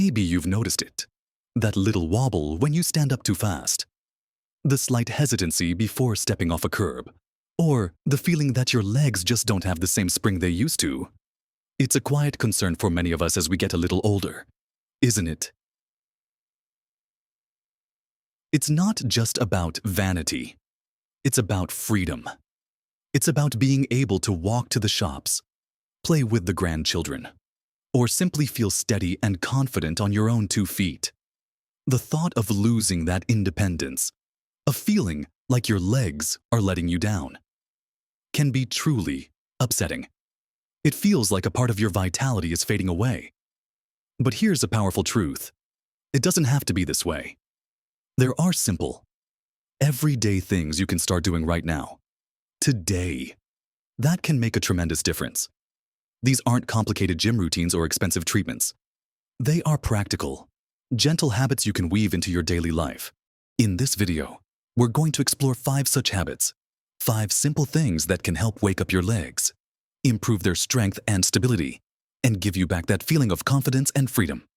Maybe you've noticed it. That little wobble when you stand up too fast. The slight hesitancy before stepping off a curb. Or the feeling that your legs just don't have the same spring they used to. It's a quiet concern for many of us as we get a little older, isn't it? It's not just about vanity. It's about freedom. It's about being able to walk to the shops, play with the grandchildren, or simply feel steady and confident on your own 2 feet. The thought of losing that independence, of feeling like your legs are letting you down, can be truly upsetting. It feels like a part of your vitality is fading away. But here's a powerful truth. It doesn't have to be this way. There are simple, everyday things you can start doing right now, today. That can make a tremendous difference. These aren't complicated gym routines or expensive treatments. They are practical, gentle habits you can weave into your daily life. In this video, we're going to explore 5 such habits, 5 simple things that can help wake up your legs, improve their strength and stability, and give you back that feeling of confidence and freedom.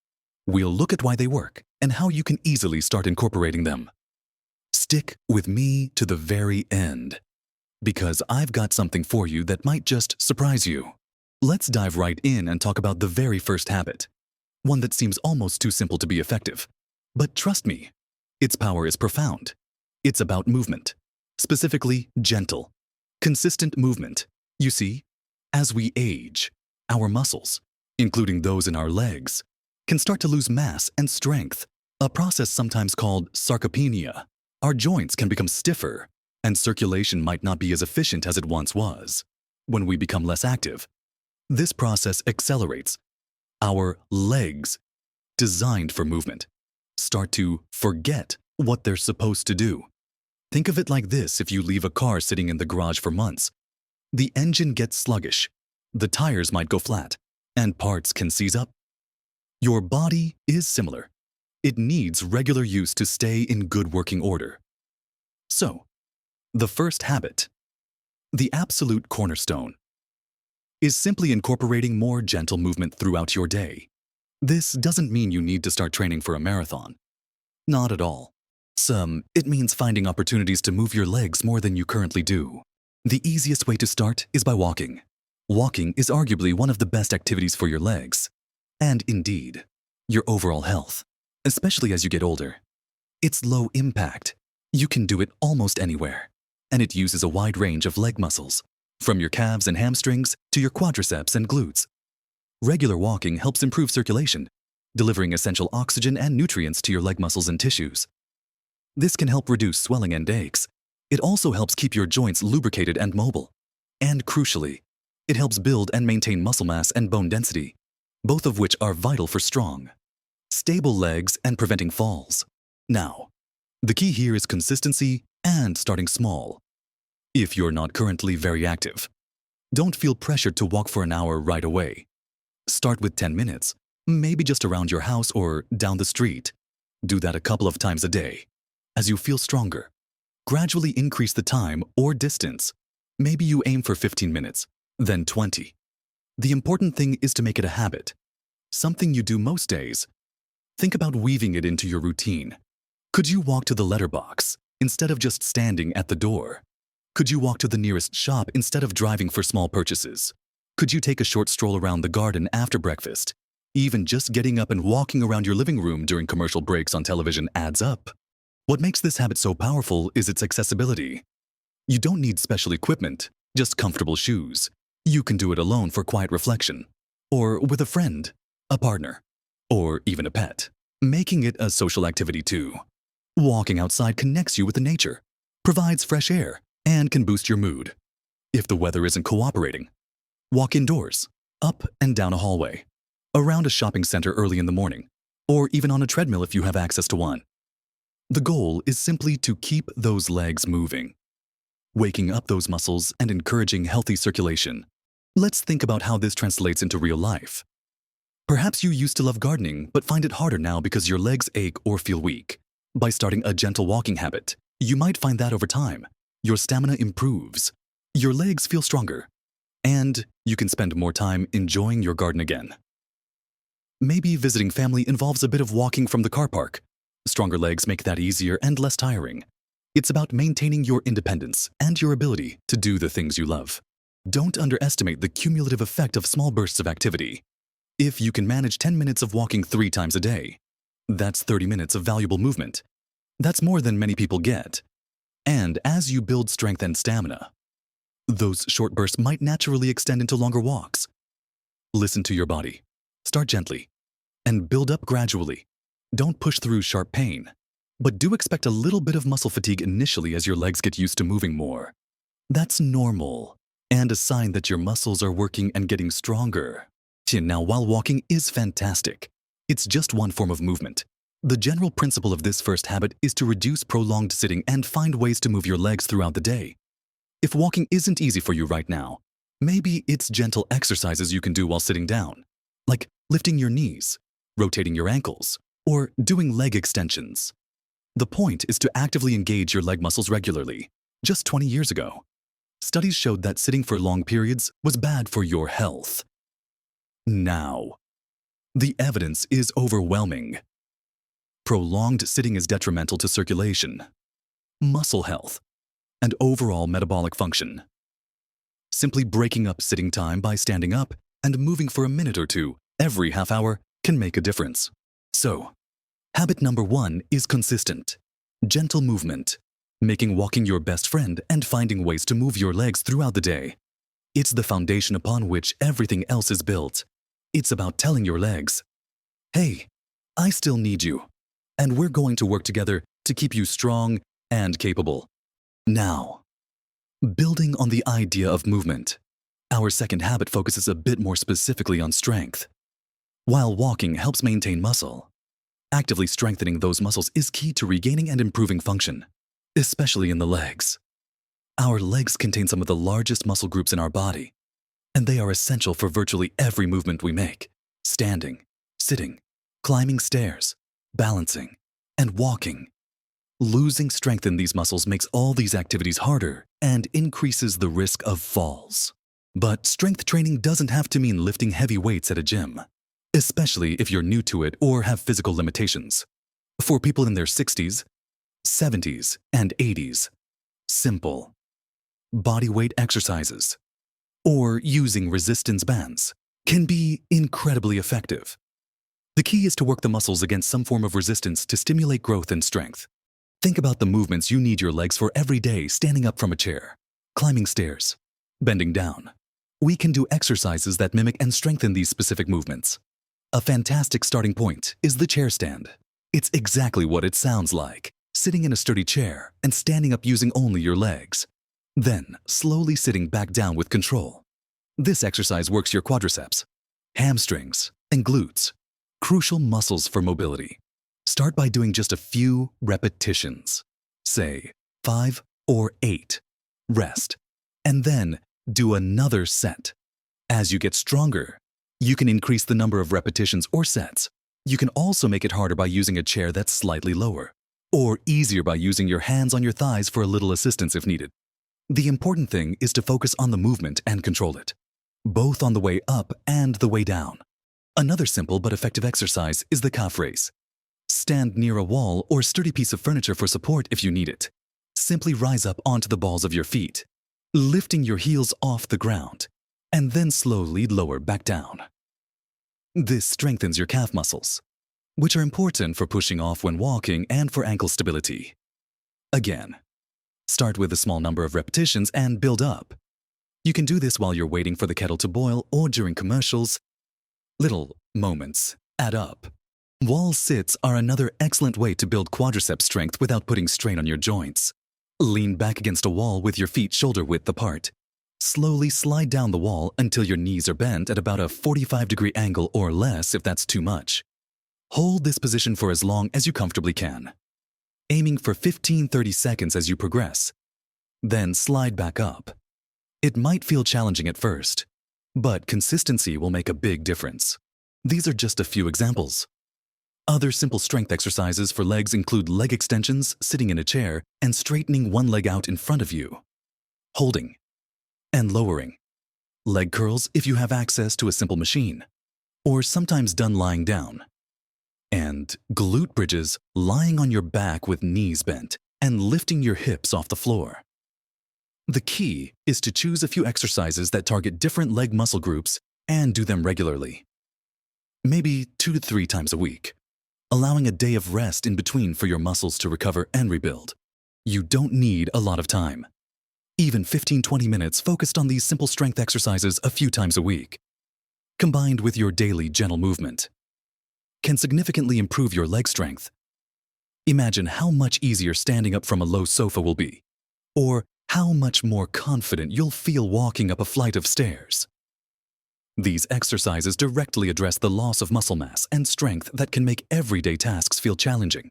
We'll look at why they work and how you can easily start incorporating them. Stick with me to the very end, because I've got something for you that might just surprise you. Let's dive right in and talk about the very first habit, one that seems almost too simple to be effective. But trust me, its power is profound. It's about movement, specifically gentle, consistent movement. You see, as we age, our muscles, including those in our legs, can start to lose mass and strength, a process sometimes called sarcopenia. Our joints can become stiffer, and circulation might not be as efficient as it once was. When we become less active, this process accelerates. Our legs, designed for movement, start to forget what they're supposed to do. Think of it like this: if you leave a car sitting in the garage for months, the engine gets sluggish, the tires might go flat, and parts can seize up. Your body is similar. It needs regular use to stay in good working order. So, the first habit, the absolute cornerstone, is simply incorporating more gentle movement throughout your day. This doesn't mean you need to start training for a marathon. Not at all. It means finding opportunities to move your legs more than you currently do. The easiest way to start is by walking. Walking is arguably one of the best activities for your legs, and indeed, your overall health, especially as you get older. It's low impact. You can do it almost anywhere, and it uses a wide range of leg muscles, from your calves and hamstrings to your quadriceps and glutes. Regular walking helps improve circulation, delivering essential oxygen and nutrients to your leg muscles and tissues. This can help reduce swelling and aches. It also helps keep your joints lubricated and mobile. And crucially, it helps build and maintain muscle mass and bone density, both of which are vital for strong, stable legs and preventing falls. Now, the key here is consistency and starting small. If you're not currently very active, don't feel pressured to walk for an hour right away. Start with 10 minutes, maybe just around your house or down the street. Do that a couple of times a day. As you feel stronger, gradually increase the time or distance. Maybe you aim for 15 minutes, then 20. The important thing is to make it a habit, something you do most days. Think about weaving it into your routine. Could you walk to the letterbox instead of just standing at the door? Could you walk to the nearest shop instead of driving for small purchases? Could you take a short stroll around the garden after breakfast? Even just getting up and walking around your living room during commercial breaks on television adds up. What makes this habit so powerful is its accessibility. You don't need special equipment, just comfortable shoes. You can do it alone for quiet reflection, or with a friend, a partner, or even a pet, making it a social activity too. Walking outside connects you with the nature, provides fresh air, and can boost your mood. If the weather isn't cooperating, walk indoors, up and down a hallway, around a shopping center early in the morning, or even on a treadmill if you have access to one. The goal is simply to keep those legs moving, waking up those muscles and encouraging healthy circulation. Let's think about how this translates into real life. Perhaps you used to love gardening but find it harder now because your legs ache or feel weak. By starting a gentle walking habit, you might find that over time, your stamina improves, your legs feel stronger, and you can spend more time enjoying your garden again. Maybe visiting family involves a bit of walking from the car park. Stronger legs make that easier and less tiring. It's about maintaining your independence and your ability to do the things you love. Don't underestimate the cumulative effect of small bursts of activity. If you can manage 10 minutes of walking 3 times a day, that's 30 minutes of valuable movement. That's more than many people get. And as you build strength and stamina, those short bursts might naturally extend into longer walks. Listen to your body. Start gently and build up gradually. Don't push through sharp pain, but do expect a little bit of muscle fatigue initially as your legs get used to moving more. That's normal and a sign that your muscles are working and getting stronger. Now, while walking is fantastic, it's just one form of movement. The general principle of this first habit is to reduce prolonged sitting and find ways to move your legs throughout the day. If walking isn't easy for you right now, maybe it's gentle exercises you can do while sitting down, like lifting your knees, rotating your ankles, or doing leg extensions. The point is to actively engage your leg muscles regularly. Just 20 years ago, studies showed that sitting for long periods was bad for your health. Now, the evidence is overwhelming. Prolonged sitting is detrimental to circulation, muscle health, and overall metabolic function. Simply breaking up sitting time by standing up and moving for a minute or two every half hour can make a difference. So, habit number 1 is consistent, gentle movement, making walking your best friend and finding ways to move your legs throughout the day. It's the foundation upon which everything else is built. It's about telling your legs, hey, I still need you, and we're going to work together to keep you strong and capable. Now, building on the idea of movement, our second habit focuses a bit more specifically on strength. While walking helps maintain muscle, actively strengthening those muscles is key to regaining and improving function, especially in the legs. Our legs contain some of the largest muscle groups in our body, and they are essential for virtually every movement we make: standing, sitting, climbing stairs, balancing, and walking. Losing strength in these muscles makes all these activities harder and increases the risk of falls. But strength training doesn't have to mean lifting heavy weights at a gym, especially if you're new to it or have physical limitations. For people in their 60s, 70s, and 80s, simple body weight exercises or using resistance bands can be incredibly effective. The key is to work the muscles against some form of resistance to stimulate growth and strength. Think about the movements you need your legs for every day: standing up from a chair, climbing stairs, bending down. We can do exercises that mimic and strengthen these specific movements. A fantastic starting point is the chair stand. It's exactly what it sounds like: sitting in a sturdy chair and standing up using only your legs. Then, slowly sitting back down with control. This exercise works your quadriceps, hamstrings, and glutes, crucial muscles for mobility. Start by doing just a few repetitions, say 5 or 8. Rest, and then do another set. As you get stronger, you can increase the number of repetitions or sets. You can also make it harder by using a chair that's slightly lower, or easier by using your hands on your thighs for a little assistance if needed. The important thing is to focus on the movement and control it, both on the way up and the way down. Another simple but effective exercise is the calf raise. Stand near a wall or sturdy piece of furniture for support if you need it. Simply rise up onto the balls of your feet, lifting your heels off the ground, and then slowly lower back down. This strengthens your calf muscles, which are important for pushing off when walking and for ankle stability. Again, start with a small number of repetitions and build up. You can do this while you're waiting for the kettle to boil or during commercials. Little moments add up. Wall sits are another excellent way to build quadricep strength without putting strain on your joints. Lean back against a wall with your feet shoulder width apart. Slowly slide down the wall until your knees are bent at about a 45-degree angle or less if that's too much. Hold this position for as long as you comfortably can, aiming for 15-30 seconds as you progress. Then slide back up. It might feel challenging at first, but consistency will make a big difference. These are just a few examples. Other simple strength exercises for legs include leg extensions, sitting in a chair, and straightening one leg out in front of you. Holding and lowering. Leg curls if you have access to a simple machine. or sometimes done lying down. And glute bridges lying on your back with knees bent and lifting your hips off the floor. The key is to choose a few exercises that target different leg muscle groups and do them regularly. Maybe 2 to 3 times a week, allowing a day of rest in between for your muscles to recover and rebuild. You don't need a lot of time. Even 15-20 minutes focused on these simple strength exercises a few times a week, combined with your daily gentle movement, can significantly improve your leg strength. Imagine how much easier standing up from a low sofa will be, or how much more confident you'll feel walking up a flight of stairs. These exercises directly address the loss of muscle mass and strength that can make everyday tasks feel challenging.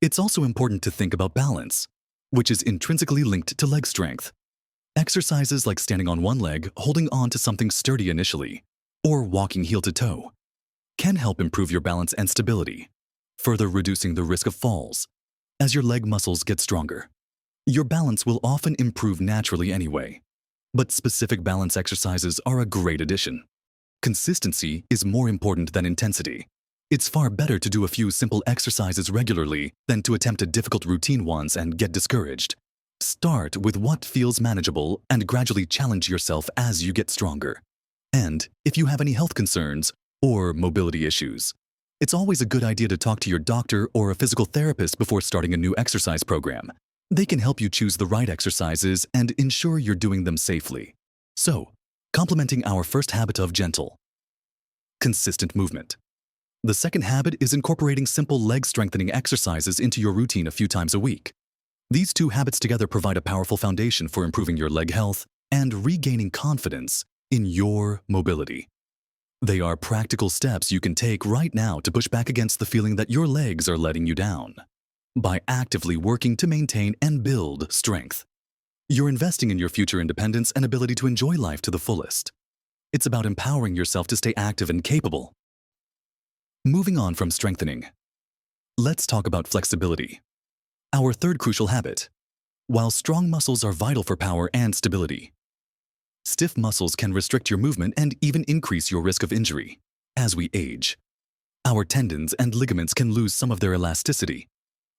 It's also important to think about balance, which is intrinsically linked to leg strength. Exercises like standing on one leg, holding on to something sturdy initially, or walking heel to toe, can help improve your balance and stability, further reducing the risk of falls. As your leg muscles get stronger, your balance will often improve naturally anyway, but specific balance exercises are a great addition. Consistency is more important than intensity. It's far better to do a few simple exercises regularly than to attempt a difficult routine once and get discouraged. Start with what feels manageable and gradually challenge yourself as you get stronger. And if you have any health concerns or mobility issues, it's always a good idea to talk to your doctor or a physical therapist before starting a new exercise program. They can help you choose the right exercises and ensure you're doing them safely. So, complementing our first habit of gentle, consistent movement. The second habit is incorporating simple leg strengthening exercises into your routine a few times a week. These two habits together provide a powerful foundation for improving your leg health and regaining confidence in your mobility. They are practical steps you can take right now to push back against the feeling that your legs are letting you down. By actively working to maintain and build strength, you're investing in your future independence and ability to enjoy life to the fullest. It's about empowering yourself to stay active and capable. Moving on from strengthening, let's talk about flexibility. Our third crucial habit. While strong muscles are vital for power and stability, stiff muscles can restrict your movement and even increase your risk of injury. As we age, our tendons and ligaments can lose some of their elasticity,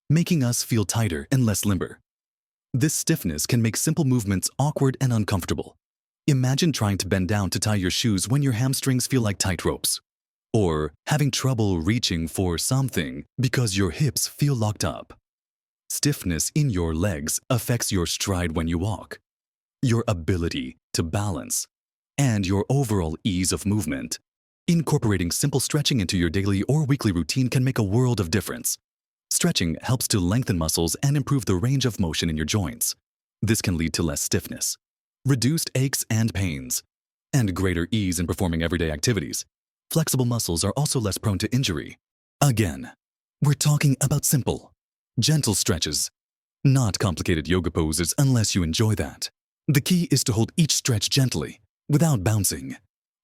making us feel tighter and less limber. This stiffness can make simple movements awkward and uncomfortable. Imagine trying to bend down to tie your shoes when your hamstrings feel like tight ropes, or having trouble reaching for something because your hips feel locked up. Stiffness in your legs affects your stride when you walk, your ability to balance, and your overall ease of movement. Incorporating simple stretching into your daily or weekly routine can make a world of difference. Stretching helps to lengthen muscles and improve the range of motion in your joints. This can lead to less stiffness, reduced aches and pains, and greater ease in performing everyday activities. Flexible muscles are also less prone to injury. Again, we're talking about simple, gentle stretches, not complicated yoga poses unless you enjoy that. The key is to hold each stretch gently, without bouncing,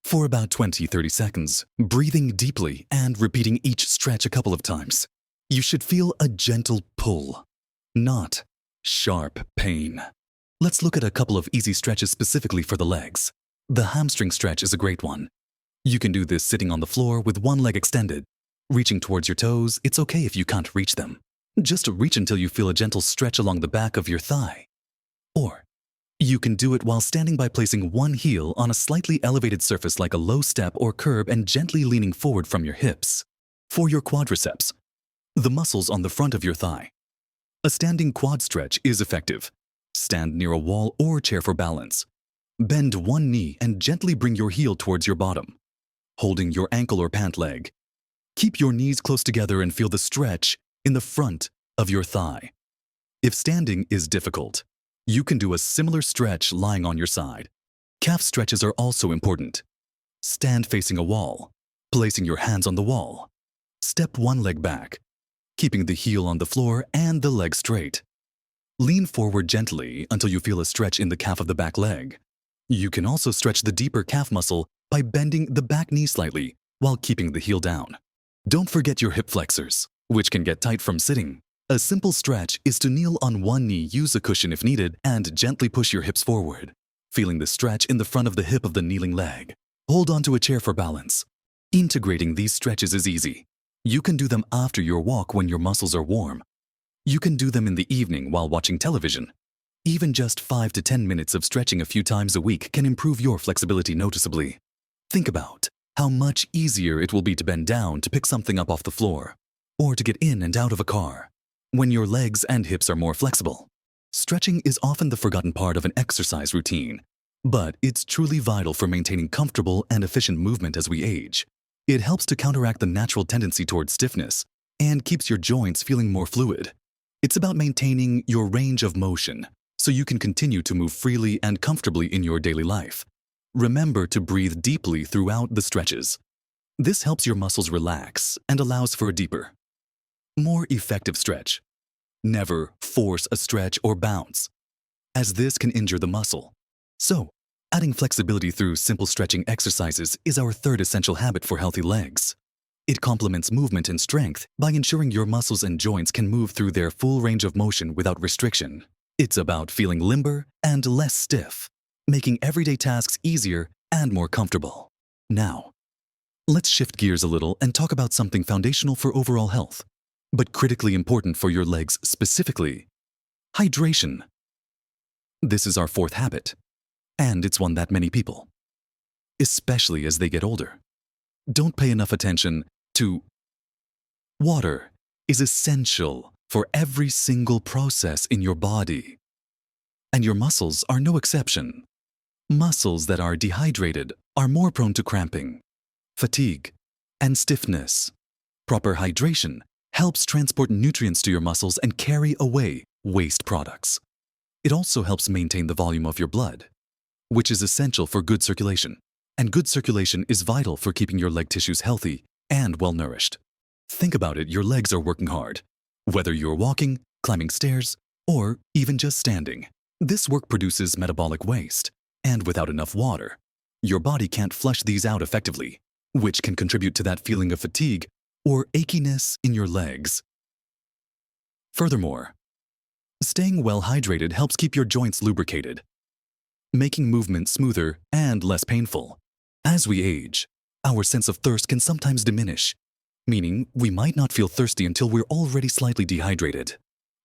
for about 20-30 seconds, breathing deeply and repeating each stretch a couple of times. You should feel a gentle pull, not sharp pain. Let's look at a couple of easy stretches specifically for the legs. The hamstring stretch is a great one. You can do this sitting on the floor with one leg extended. Reaching towards your toes, it's okay if you can't reach them. Just reach until you feel a gentle stretch along the back of your thigh. Or, you can do it while standing by placing one heel on a slightly elevated surface like a low step or curb and gently leaning forward from your hips. For your quadriceps, the muscles on the front of your thigh, a standing quad stretch is effective. Stand near a wall or chair for balance. Bend one knee and gently bring your heel towards your bottom, holding your ankle or pant leg. Keep your knees close together and feel the stretch in the front of your thigh. If standing is difficult, you can do a similar stretch lying on your side. Calf stretches are also important. Stand facing a wall, placing your hands on the wall. Step one leg back, keeping the heel on the floor and the leg straight. Lean forward gently until you feel a stretch in the calf of the back leg. You can also stretch the deeper calf muscle by bending the back knee slightly while keeping the heel down. Don't forget your hip flexors, which can get tight from sitting. A simple stretch is to kneel on one knee, use a cushion if needed, and gently push your hips forward, feeling the stretch in the front of the hip of the kneeling leg. Hold onto a chair for balance. Integrating these stretches is easy. You can do them after your walk when your muscles are warm. You can do them in the evening while watching television. Even just 5 to 10 minutes of stretching a few times a week can improve your flexibility noticeably. Think about how much easier it will be to bend down to pick something up off the floor, or to get in and out of a car, when your legs and hips are more flexible. Stretching is often the forgotten part of an exercise routine, but it's truly vital for maintaining comfortable and efficient movement as we age. It helps to counteract the natural tendency towards stiffness and keeps your joints feeling more fluid. It's about maintaining your range of motion so you can continue to move freely and comfortably in your daily life. Remember to breathe deeply throughout the stretches. This helps your muscles relax and allows for a deeper, more effective stretch. Never force a stretch or bounce, as this can injure the muscle. So, adding flexibility through simple stretching exercises is our third essential habit for healthy legs. It complements movement and strength by ensuring your muscles and joints can move through their full range of motion without restriction. It's about feeling limber and less stiff, making everyday tasks easier and more comfortable. Now, let's shift gears a little and talk about something foundational for overall health, but critically important for your legs specifically: hydration. This is our fourth habit, and it's one that many people, especially as they get older, don't pay enough attention to. Water is essential for every single process in your body, and your muscles are no exception. Muscles that are dehydrated are more prone to cramping, fatigue, and stiffness. Proper hydration helps transport nutrients to your muscles and carry away waste products. It also helps maintain the volume of your blood, which is essential for good circulation. And good circulation is vital for keeping your leg tissues healthy and well-nourished. Think about it, your legs are working hard. Whether you're walking, climbing stairs, or even just standing, this work produces metabolic waste, and without enough water, your body can't flush these out effectively, which can contribute to that feeling of fatigue or achiness in your legs. Furthermore, staying well hydrated helps keep your joints lubricated, making movement smoother and less painful. As we age, our sense of thirst can sometimes diminish, meaning we might not feel thirsty until we're already slightly dehydrated.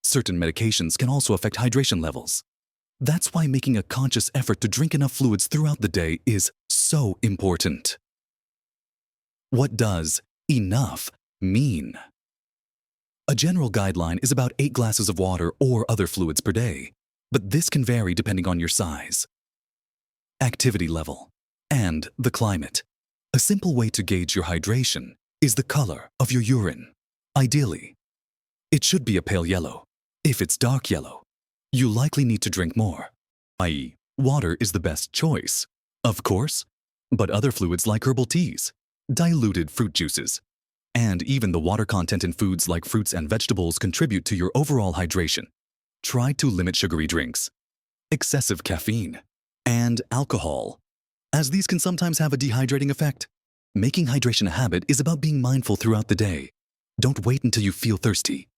Certain medications can also affect hydration levels. That's why making a conscious effort to drink enough fluids throughout the day is so important. What does enough mean? A general guideline is about 8 glasses of water or other fluids per day, but this can vary depending on your size, activity level, and the climate. A simple way to gauge your hydration is the color of your urine. Ideally, it should be a pale yellow. If it's dark yellow, you likely need to drink more, i.e., water is the best choice, of course, but other fluids like herbal teas, diluted fruit juices, and even the water content in foods like fruits and vegetables contribute to your overall hydration. Try to limit sugary drinks, excessive caffeine, and alcohol, as these can sometimes have a dehydrating effect. Making hydration a habit is about being mindful throughout the day. Don't wait until you feel thirsty.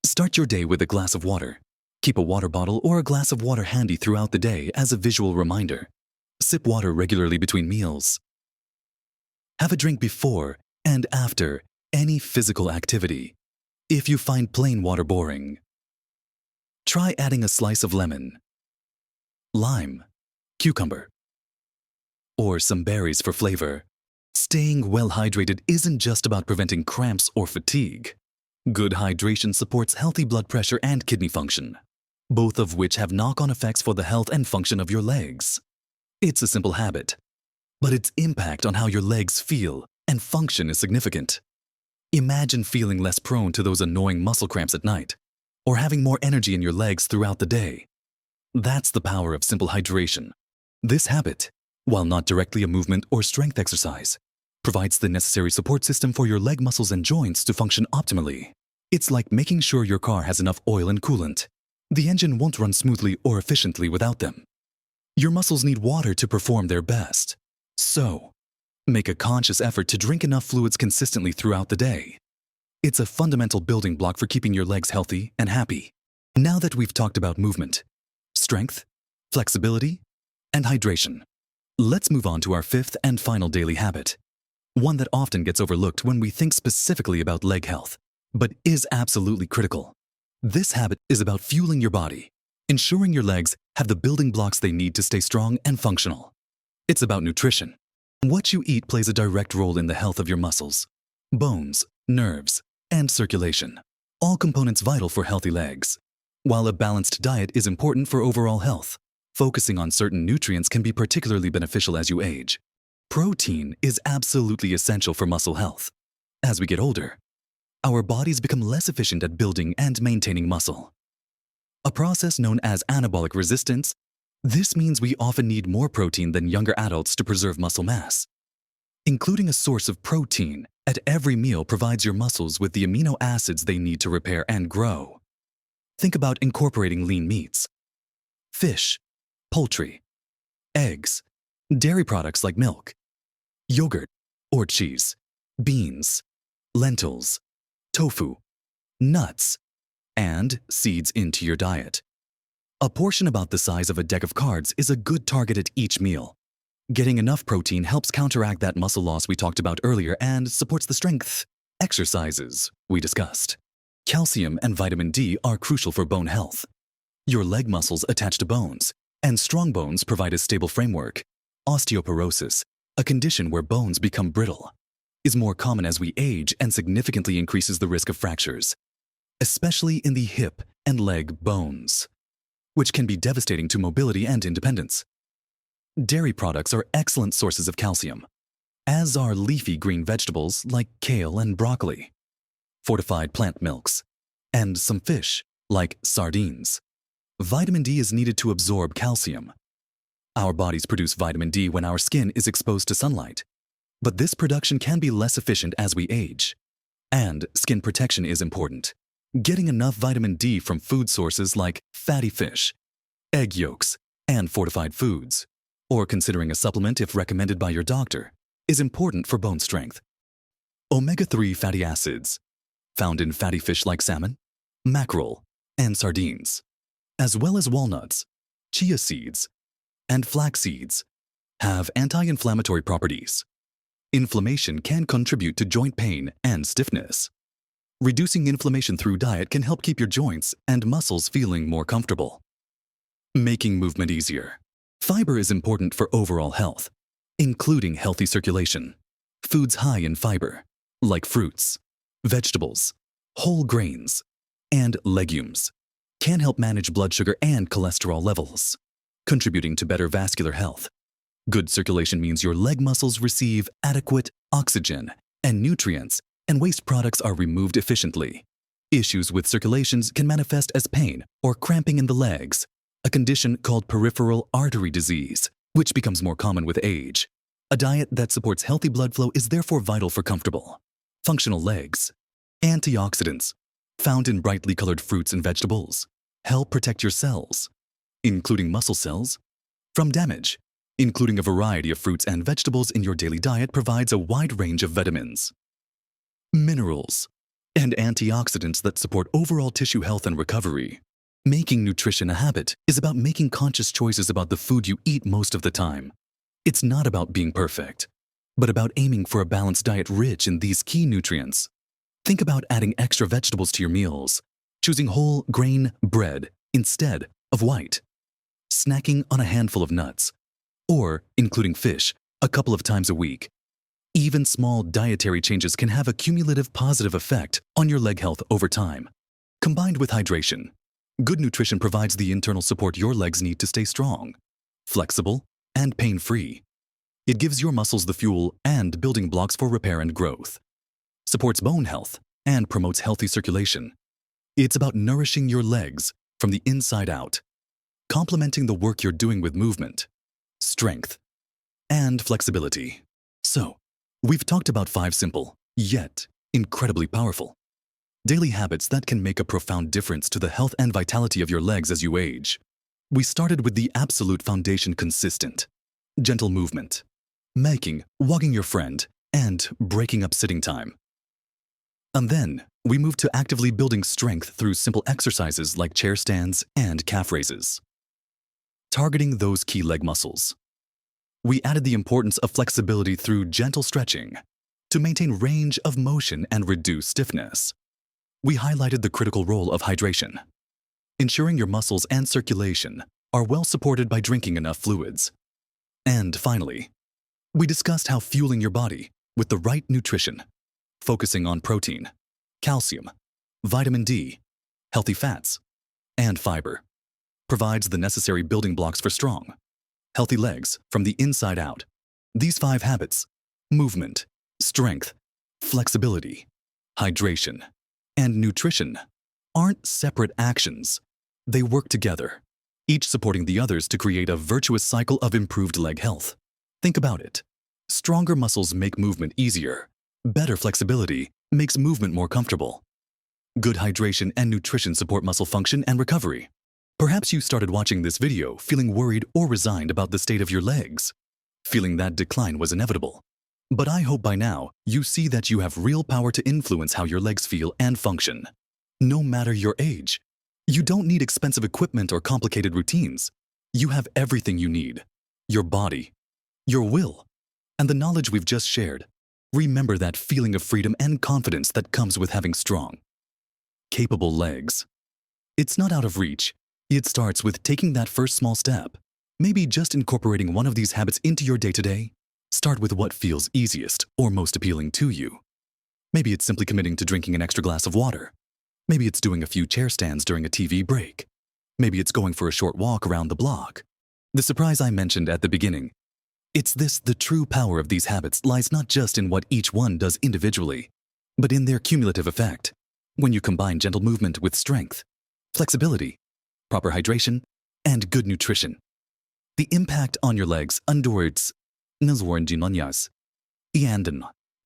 Start your day with a glass of water. Keep a water bottle or a glass of water handy throughout the day as a visual reminder. Sip water regularly between meals. Have a drink before and after any physical activity. If you find plain water boring, try adding a slice of lemon, lime, cucumber, or some berries for flavor. Staying well hydrated isn't just about preventing cramps or fatigue. Good hydration supports healthy blood pressure and kidney function, both of which have knock-on effects for the health and function of your legs. It's a simple habit, but its impact on how your legs feel and function is significant. Imagine feeling less prone to those annoying muscle cramps at night, or having more energy in your legs throughout the day. That's the power of simple hydration. This habit, while not directly a movement or strength exercise, provides the necessary support system for your leg muscles and joints to function optimally. It's like making sure your car has enough oil and coolant. The engine won't run smoothly or efficiently without them. Your muscles need water to perform their best. So, make a conscious effort to drink enough fluids consistently throughout the day. It's a fundamental building block for keeping your legs healthy and happy. Now that we've talked about movement, strength, flexibility, and hydration, let's move on to our fifth and final daily habit: one that often gets overlooked when we think specifically about leg health, but is absolutely critical. This habit is about fueling your body, ensuring your legs have the building blocks they need to stay strong and functional. It's about nutrition. What you eat plays a direct role in the health of your muscles, bones, nerves, and circulation, all components vital for healthy legs. While a balanced diet is important for overall health, focusing on certain nutrients can be particularly beneficial as you age. Protein is absolutely essential for muscle health. As we get older, our bodies become less efficient at building and maintaining muscle. A process known as anabolic resistance. This means we often need more protein than younger adults to preserve muscle mass. Including a source of protein at every meal provides your muscles with the amino acids they need to repair and grow. Think about incorporating lean meats, fish, poultry, eggs, dairy products like milk, yogurt or cheese, beans, lentils, tofu, nuts, and seeds into your diet. A portion about the size of a deck of cards is a good target at each meal. Getting enough protein helps counteract that muscle loss we talked about earlier and supports the strength exercises we discussed. Calcium and vitamin D are crucial for bone health. Your leg muscles attach to bones, and strong bones provide a stable framework. Osteoporosis, a condition where bones become brittle, is more common as we age and significantly increases the risk of fractures, especially in the hip and leg bones, which can be devastating to mobility and independence. Dairy products are excellent sources of calcium, as are leafy green vegetables like kale and broccoli, fortified plant milks, and some fish like sardines. Vitamin D is needed to absorb calcium. Our bodies produce vitamin D when our skin is exposed to sunlight, but this production can be less efficient as we age. And skin protection is important. Getting enough vitamin D from food sources like fatty fish, egg yolks, and fortified foods, or considering a supplement if recommended by your doctor, is important for bone strength. Omega-3 fatty acids, found in fatty fish like salmon, mackerel, and sardines, as well as walnuts, chia seeds, and flax seeds, have anti-inflammatory properties. Inflammation can contribute to joint pain and stiffness. Reducing inflammation through diet can help keep your joints and muscles feeling more comfortable. Making movement easier. Fiber is important for overall health, including healthy circulation. Foods high in fiber, like fruits, vegetables, whole grains, and legumes, can help manage blood sugar and cholesterol levels, contributing to better vascular health. Good circulation means your leg muscles receive adequate oxygen and nutrients, and waste products are removed efficiently. Issues with circulations can manifest as pain or cramping in the legs, a condition called peripheral artery disease, which becomes more common with age. A diet that supports healthy blood flow is therefore vital for comfortable, functional legs. Antioxidants, found in brightly colored fruits and vegetables, help protect your cells, including muscle cells, from damage. Including a variety of fruits and vegetables in your daily diet provides a wide range of vitamins, minerals, and antioxidants that support overall tissue health and recovery. Making nutrition a habit is about making conscious choices about the food you eat most of the time. It's not about being perfect, but about aiming for a balanced diet rich in these key nutrients. Think about adding extra vegetables to your meals, choosing whole grain bread instead of white, snacking on a handful of nuts, or including fish a couple of times a week. Even small dietary changes can have a cumulative positive effect on your leg health over time. Combined with hydration, good nutrition provides the internal support your legs need to stay strong, flexible, and pain-free. It gives your muscles the fuel and building blocks for repair and growth, supports bone health, and promotes healthy circulation. It's about nourishing your legs from the inside out, complementing the work you're doing with movement, strength, and flexibility. So, we've talked about 5 simple, yet incredibly powerful daily habits that can make a profound difference to the health and vitality of your legs as you age. We started with the absolute foundation: consistent, gentle movement, making, walking your friend, and breaking up sitting time. And then, we moved to actively building strength through simple exercises like chair stands and calf raises, targeting those key leg muscles. We added the importance of flexibility through gentle stretching, to maintain range of motion and reduce stiffness. We highlighted the critical role of hydration, ensuring your muscles and circulation are well supported by drinking enough fluids. And finally, we discussed how fueling your body with the right nutrition, focusing on protein, calcium, vitamin D, healthy fats, and fiber, provides the necessary building blocks for strong, healthy legs from the inside out. These 5 habits, movement, strength, flexibility, hydration, and nutrition, aren't separate actions. They work together, each supporting the others to create a virtuous cycle of improved leg health. Think about it. Stronger muscles make movement easier. Better flexibility makes movement more comfortable. Good hydration and nutrition support muscle function and recovery. Perhaps you started watching this video feeling worried or resigned about the state of your legs, feeling that decline was inevitable. But I hope by now you see that you have real power to influence how your legs feel and function. No matter your age, you don't need expensive equipment or complicated routines. You have everything you need: your body, your will, and the knowledge we've just shared. Remember that feeling of freedom and confidence that comes with having strong, capable legs. It's not out of reach. It starts with taking that first small step. Maybe just incorporating one of these habits into your day-to-day. Start with what feels easiest or most appealing to you. Maybe it's simply committing to drinking an extra glass of water. Maybe it's doing a few chair stands during a TV break. Maybe it's going for a short walk around the block. The surprise I mentioned at the beginning. The true power of these habits lies not just in what each one does individually, but in their cumulative effect. When you combine gentle movement with strength, flexibility, proper hydration, and good nutrition, the impact on your legs, endurance,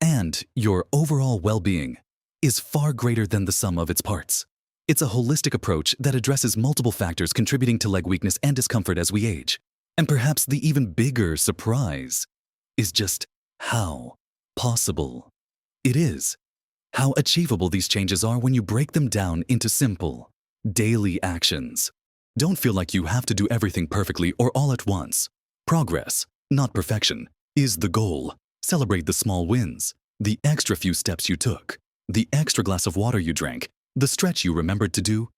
and your overall well-being is far greater than the sum of its parts. It's a holistic approach that addresses multiple factors contributing to leg weakness and discomfort as we age. And perhaps the even bigger surprise is just how possible it is, how achievable these changes are when you break them down into simple, daily actions. Don't feel like you have to do everything perfectly or all at once. Progress, not perfection, is the goal. Celebrate the small wins, the extra few steps you took, the extra glass of water you drank, the stretch you remembered to do.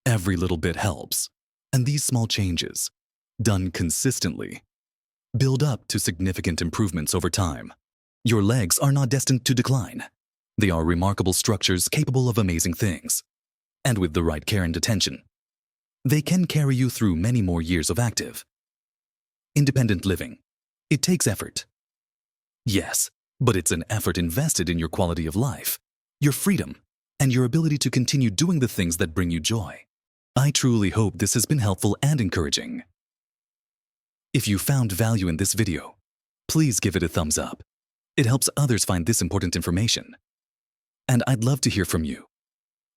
Every little bit helps. And these small changes, done consistently, build up to significant improvements over time. Your legs are not destined to decline. They are remarkable structures capable of amazing things. And with the right care and attention, they can carry you through many more years of active, independent living. It takes effort. Yes, but it's an effort invested in your quality of life, your freedom, and your ability to continue doing the things that bring you joy. I truly hope this has been helpful and encouraging. If you found value in this video, please give it a thumbs up. It helps others find this important information. And I'd love to hear from you.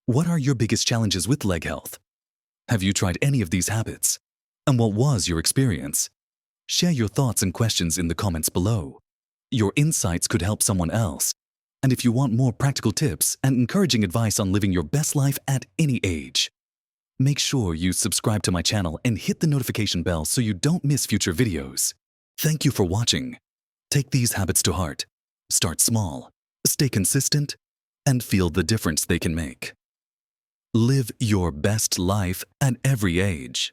What are your biggest challenges with leg health? Have you tried any of these habits? And what was your experience? Share your thoughts and questions in the comments below. Your insights could help someone else. And if you want more practical tips and encouraging advice on living your best life at any age, make sure you subscribe to my channel and hit the notification bell so you don't miss future videos. Thank you for watching. Take these habits to heart. Start small, stay consistent, and feel the difference they can make. Live your best life at every age.